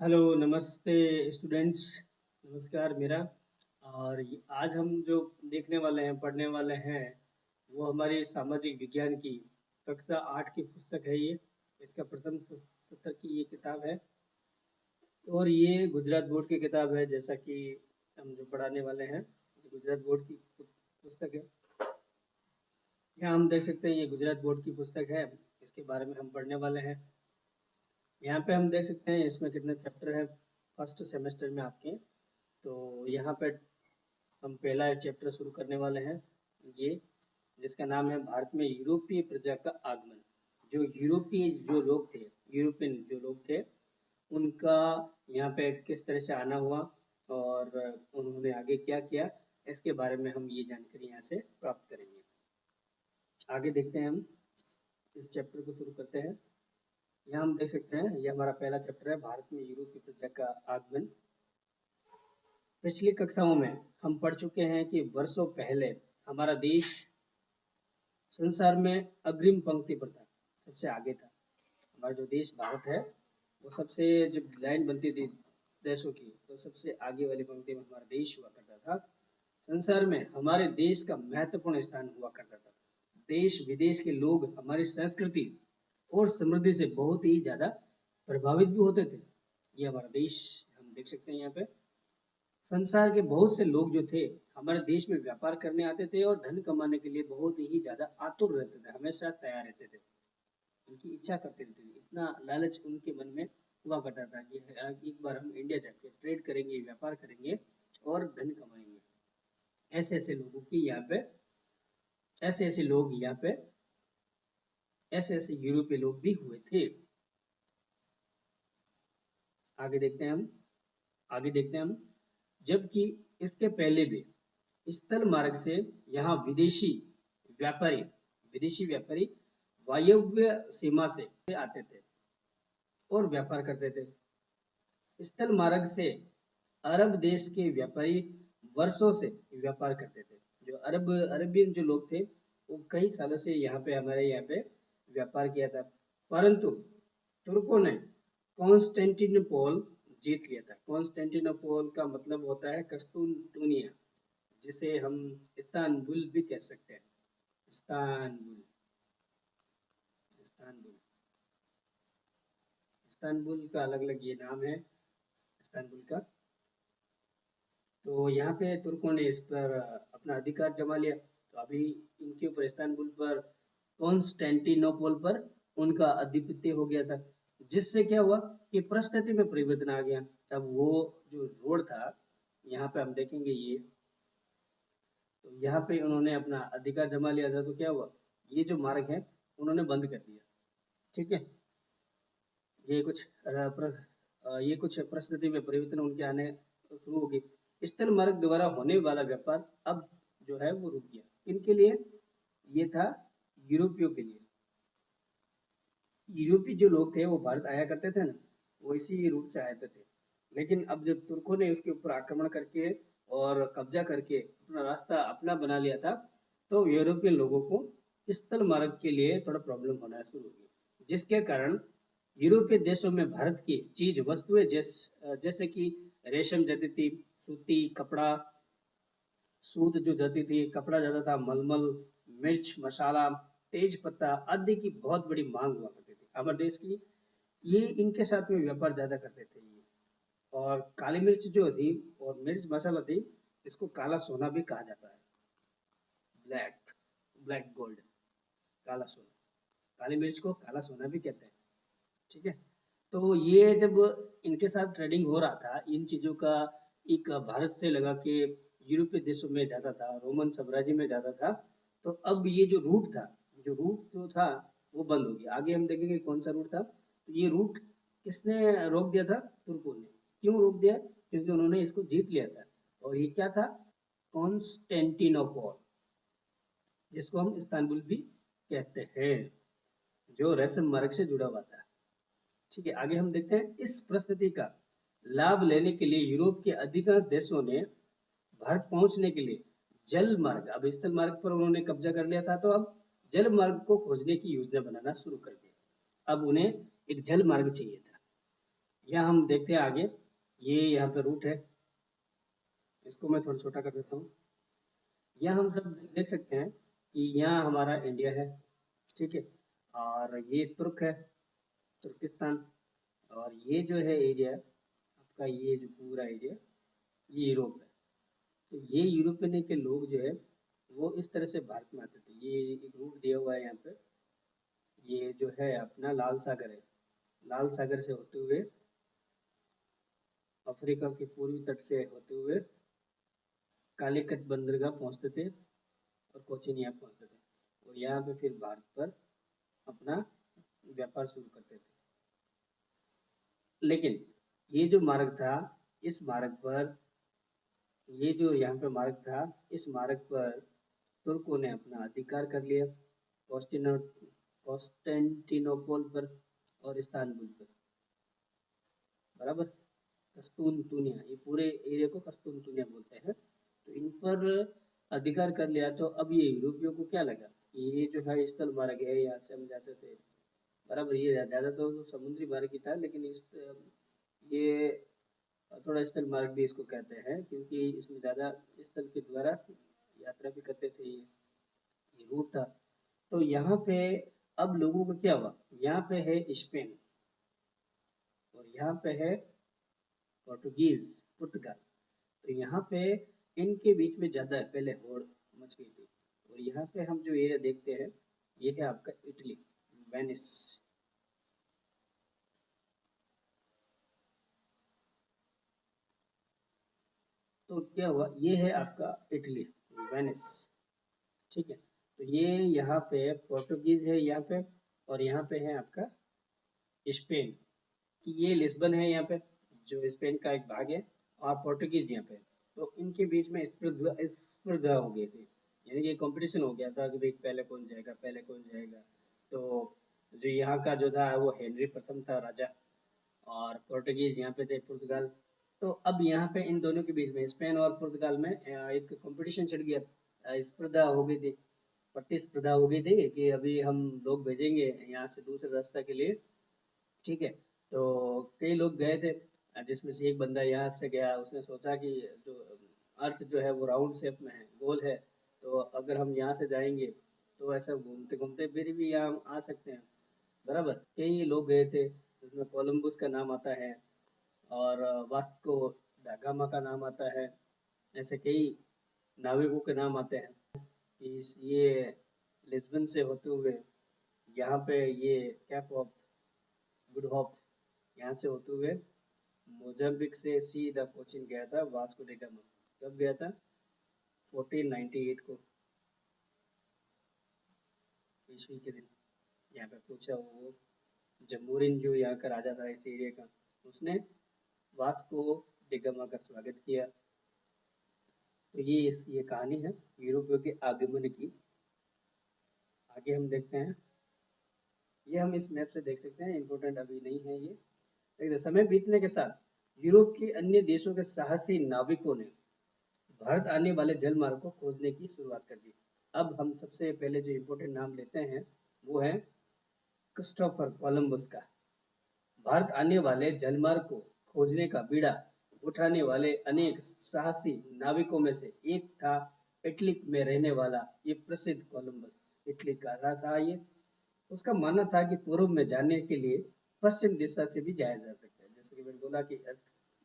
Hello, नमस्ते students. नमस्कार मेरा। और आज हम जो देखने वाले हैं, पढ़ने वाले हैं, वो हमारी सामाजिक विज्ञान की कक्षा 8 की पुस्तक है ये। इसका प्रथम सत्र की ये किताब है और ये गुजरात बोर्ड की किताब है। जैसा कि हम जो पढ़ाने वाले हैं, ये गुजरात बोर्ड की पुस्तक है। यहाँ हम देख सकते हैं, ये गुजरात बोर्ड की पुस्तक है। इसके बारे में हम पढ़ने वाले हैं। यहाँ पे हम देख सकते हैं इसमें कितने चैप्टर हैं फर्स्ट सेमेस्टर में आपके। तो यहाँ पे हम पहला चैप्टर शुरू करने वाले हैं, ये जिसका नाम है भारत में यूरोपीय प्रजा का आगमन। जो यूरोपीय जो लोग थे, यूरोपियन जो लोग थे, उनका यहाँ पे किस तरह से आना हुआ और उन्होंने आगे क्या किया, इसके बारे में हम ये जानकारी यहाँ से प्राप्त करेंगे। आगे देखते हैं, हम इस चैप्टर को शुरू करते हैं। यहाँ हम देख सकते हैं, ये हमारा पहला चैप्टर है, भारत में यूरोपीय प्रजा का आगमन। पिछली कक्षाओं में हम पढ़ चुके हैं कि वर्षों पहले हमारा देश संसार में अग्रिम पंक्ति पर था, सबसे आगे था। हमारा जो देश भारत है, वो सबसे, जब लाइन बनती थी देशों की, तो सबसे आगे वाली पंक्ति में हमारा देश हुआ करता था। संसार में हमारे देश का महत्वपूर्ण स्थान हुआ करता था। देश विदेश के लोग हमारी संस्कृति और समृद्धि से बहुत ही ज्यादा प्रभावित भी होते थे। ये हमारा देश हम देख सकते हैं यहाँ पे। संसार के बहुत से लोग जो थे, हमारे देश में व्यापार करने आते थे और धन कमाने के लिए बहुत ही ज्यादा आतुर रहते थे, हमेशा तैयार रहते थे। उनकी इच्छा करते रहते थे, इतना लालच उनके मन में हुआ करता था कि एक बार हम इंडिया जाके ट्रेड करेंगे, व्यापार करेंगे और धन कमाएंगे। ऐसे ऐसे लोगों की यहाँ पे, ऐसे ऐसे लोग यहाँ पे, ऐसे ऐसे यूरोपीय लोग भी हुए थे। आगे देखते हैं हम, आगे देखते हैं हम। जबकि इसके पहले भी स्थल मार्ग से यहाँ व्यापारी विदेशी व्यापारी वायव्य सीमा से आते थे और व्यापार करते थे। स्थल मार्ग से अरब देश के व्यापारी वर्षों से व्यापार करते थे। जो अरबियन जो लोग थे, वो कई सालों से यहाँ पे, हमारे यहाँ पे व्यापार किया था। परंतु तुर्कों ने कॉन्स्टेंटिनोपल जीत लिया था। कॉन्स्टेंटिनोपल का मतलब होता है कस्तूनतुनिया, जिसे हम इस्तानबुल भी कह सकते हैं। इस्तानबुल, इस्तानबुल, इस्तानबुल का अलग अलग ये नाम है, इस्तानबुल का। तो यहाँ पे तुर्कों ने इस पर अपना अधिकार जमा लिया। तो अभी इनके ऊपर, इस्तानबुल पर, कॉन्स्टेंटिनोपल पर उनका आधिपत्य हो गया था। जिससे क्या हुआ कि परिस्थिति में परिवर्तन आ गया। अब वो जो रोड था, यहाँ पे हम देखेंगे ये, तो यहाँ पे उन्होंने अपना अधिकार जमा लिया था। तो क्या हुआ, ये जो मार्ग है उन्होंने बंद कर दिया। ठीक है, ये कुछ ये कुछ परिस्थिति में परिवर्तन उनके आने शुरू हो गई। स्थल मार्ग द्वारा होने वाला व्यापार अब जो है वो रुक गया। इनके लिए ये था, यूरोपियों के लिए। यूरोपीय जो लोग थे वो भारत आया करते थे ना, वो इसी रूट से आए थे। लेकिन अब जब तुर्कों ने उसके ऊपर आक्रमण करके और कब्जा करके अपना रास्ता अपना बना लिया था, तो यूरोपियन लोगों को स्थल मार्ग के लिए थोड़ा प्रॉब्लम होना शुरू हो गई। जिसके कारण यूरोपीय देशों में भारत की चीज वस्तुएं जैसे कि रेशम जाती थी, सूती कपड़ा, सूत जो जाती थी, कपड़ा जाता था, मलमल, मिर्च मसाला, तेज पत्ता आदि की बहुत बड़ी मांग हुआ करती थी हमारे देश की। ये इनके साथ में व्यापार ज्यादा करते थे ये। और काली मिर्च जो थी और मिर्च मसाला थी, इसको काला सोना भी कहा जाता है। ब्लैक ब्लैक गोल्ड, काला सोना, काली मिर्च को काला सोना भी कहते हैं। ठीक है। तो ये जब इनके साथ ट्रेडिंग हो रहा था, इन चीजों का एक भारत से लगा के यूरोपीय देशों में जाता था, रोमन साम्राज्य में जाता था। तो अब ये जो रूट था, जो था वो बंद हो गया। आगे हम देखेंगे कौन सा रूट था। तो ये रूट किसने रोक दिया था? तुर्कों ने। क्यों रोक दिया? क्योंकि उन्होंने इसको जीत लिया था। और ये क्या था? कॉन्स्टेंटिनोपल, जिसको हम इस्तांबुल भी कहते हैं, जो रेशम मार्ग से जुड़ा हुआ था। ठीक है, आगे हम देखते हैं। इस परिस्थिति का लाभ लेने के लिए यूरोप के अधिकांश देशों ने भारत पहुंचने के लिए जल मार्ग, अब स्थल मार्ग पर उन्होंने कब्जा कर लिया था, तो अब जल मार्ग को खोजने की योजना बनाना शुरू कर दी। अब उन्हें एक जल मार्ग चाहिए था। यहाँ हम देखते हैं आगे, ये यहाँ पे रूट है, इसको मैं थोड़ा छोटा कर देता हूँ। यहाँ हम सब देख सकते हैं कि यहाँ हमारा इंडिया है, ठीक है, और ये तुर्क है, तुर्किस्तान, और ये जो है एरिया आपका, ये जो पूरा एरिया ये यूरोप है। तो ये यूरोपियन के लोग जो है वो इस तरह से भारत में आते थे। ये एक रूट दिया हुआ है यहाँ पे, ये जो है अपना लाल सागर है, लाल सागर से होते हुए अफ्रीका के पूर्वी तट से होते हुए कालीकट बंदरगाह पहुंचते थे और कोचीन यहाँ पहुंचते थे, और यहाँ पे फिर भारत पर अपना व्यापार शुरू करते थे। लेकिन ये जो मार्ग था, इस मार्ग पर, ये जो यहाँ पे मार्ग था, इस मार्ग पर तुर्कों ने अपना अधिकार कर लिया, कॉस्टिनो कॉन्स्टेंटिनोपल पर और इस्तांबुल पर, बराबर, कस्तूनतुनिया, ये पूरे एरिया को कस्तूनतुनिया बोलते हैं। तो इन पर अधिकार कर लिया, तो अब ये यूरोपियों को क्या लगा कि ये जो है स्थल मार्ग है, यहाँ से हम जाते थे, बराबर, ये ज़्यादा तो समुद्री मार्ग ही था, लेकिन इस ये थोड़ा स्थल मार्ग भी इसको कहते हैं, क्योंकि इसमें ज़्यादा स्थल के द्वारा यात्रा भी करते थे, ये रूट था। तो यहाँ पे अब लोगों को क्या हुआ, यहाँ पे है स्पेन और यहाँ पे है पोर्टुगीज, पुर्तगाल। तो यहाँ पे इनके बीच में ज़्यादा पहले होड़ मच गई थी। और यहाँ पे हम जो एरिया देखते हैं, ये है आपका इटली, वेनिस। तो क्या हुआ, ये है आपका इटली, वेनिस, ठीक है। तो ये यहाँ पे पोर्टुगीज है यहाँ पे, और यहाँ पे है आपका स्पेन, कि ये लिस्बन है यहाँ पे, जो स्पेन का एक भाग है, और पोर्टुगीज यहाँ पे। तो इनके बीच में स्पर्धा स्पर्धा हो गई थी, यानी कि कंपटीशन हो गया था कि भाई पहले कौन जाएगा, पहले कौन जाएगा। तो जो यहाँ का जो था वो हेनरी प्रथम था राजा, और पोर्टुगीज यहाँ पे थे, पुर्तगाल। तो अब यहाँ पे इन दोनों के बीच में, स्पेन और पुर्तगाल में एक कंपटीशन छिड़ गया, स्पर्धा हो गई थी, प्रतिस्पर्धा हो गई थी कि अभी हम लोग भेजेंगे यहाँ से दूसरे रास्ता के लिए, ठीक है। तो कई लोग गए थे, जिसमें से एक बंदा यहाँ से गया, उसने सोचा कि जो अर्थ जो है वो राउंड शेप में है, गोल है, तो अगर हम यहाँ से जाएंगे तो ऐसा घूमते घूमते फिर भी यहाँ आ सकते हैं, बराबर। कई लोग गए थे, जिसमें कोलंबस का नाम आता है, और वास्को दा गामा का नाम आता है, ऐसे कई नाविकों के नाम आते हैं। कि ये लिस्बन से होते हुए यहाँ पे ये कैप ऑफ गुड होप, यहाँ से होते हुए मोजाम्बिक से सीधा कोचिन गया था वास्को डी गामा। कब गया था, 1498 को, ईस्वी के दिन। यहाँ पे पूछा, वो जमूरिन जो यहाँ का राजा था इस एरिया का, उसने वास्को डी गामा का स्वागत किया। तो ये कहानी है यूरोपियों के आगमन की। आगे हम देखते हैं, ये हम इस मैप से देख सकते हैं, इम्पोर्टेंट अभी नहीं है ये। देखिए, समय बीतने के साथ यूरोप के अन्य देशों के साहसी नाविकों ने भारत आने वाले जल मार्ग को खोजने की शुरुआत कर दी। अब हम सबसे पहले जो इम्पोर्टेंट नाम लेते हैं वो है क्रिस्टोफर कोलंबस का। भारत आने वाले जलमार्ग को खोजने का बीड़ा उठाने वाले अनेक साहसी नाविकों में से एक था इटली में रहने वाला ये प्रसिद्ध कोलंबस। इटली का रहा था ये। उसका मानना था कि पूर्व में जाने के लिए पश्चिम दिशा से भी जाया जा सकता है, जैसे कि मैंने बोला कि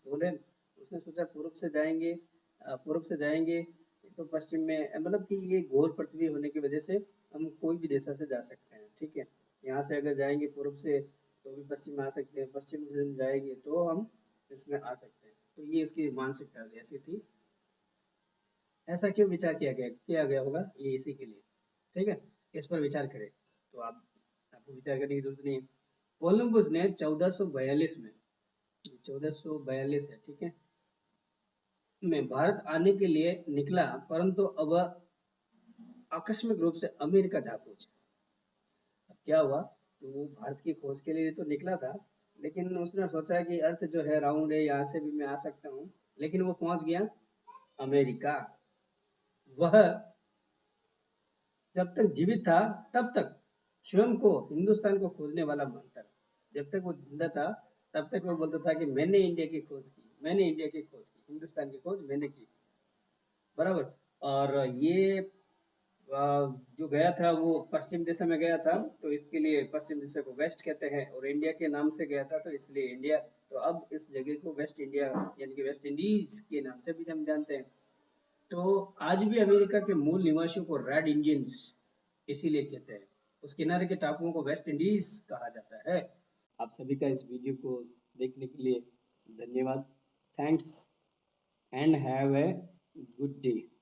बोले, उसने सोचा पूर्व से जाएंगे, पूर्व से जाएंगे तो पश्चिम में, मतलब कि ये गोल पृथ्वी होने की वजह से हम कोई भी दिशा से जा सकते हैं, ठीक है। यहाँ से अगर जाएंगे पूर्व से तो भी पश्चिम में आ सकते हैं, पश्चिम से हम जाएंगे तो हम इसमें आ सकते हैं। तो ये इसकी मानसिकता ऐसी थी। ऐसा क्यों विचार किया गया होगा, ये इसी के लिए, ठीक है। इस पर विचार करें, तो आपको विचार करने की जरूरत नहीं है। कोलंबस ने 1442 में, 1442 है, ठीक है, में भारत आने के लिए निकला, परंतु अब आकस्मिक रूप से अमेरिका जा पहुंचा। अब क्या हुआ, तो वो भारत की खोज के लिए तो निकला था, लेकिन उसने सोचा कि अर्थ जो है राउंड है, यहाँ से भी मैं आ सकता हूँ, लेकिन वो पहुंच गया अमेरिका। वह जब तक जीवित था तब तक स्वयं को हिंदुस्तान को खोजने वाला मानता था। जब तक वो जिंदा था तब तक वो बोलता था कि मैंने इंडिया की खोज की, मैंने इंडिया की खोज की, हिंदुस्तान की खोज मैंने की। बराबर। और ये जो गया था वो पश्चिम दिशा में गया था, तो इसके लिए पश्चिम दिशा को वेस्ट कहते हैं, और इंडिया के नाम से गया था तो इसलिए इंडिया। तो अब इस जगह को वेस्ट इंडिया यानी कि वेस्ट इंडीज के नाम से भी हम जानते हैं। तो आज भी अमेरिका के मूल निवासियों को रेड इंडियंस इसीलिए कहते हैं। उस किनारे के टापुओं को वेस्ट इंडीज कहा जाता है। आप सभी का इस वीडियो को देखने के लिए धन्यवाद। Thanks and have a good day.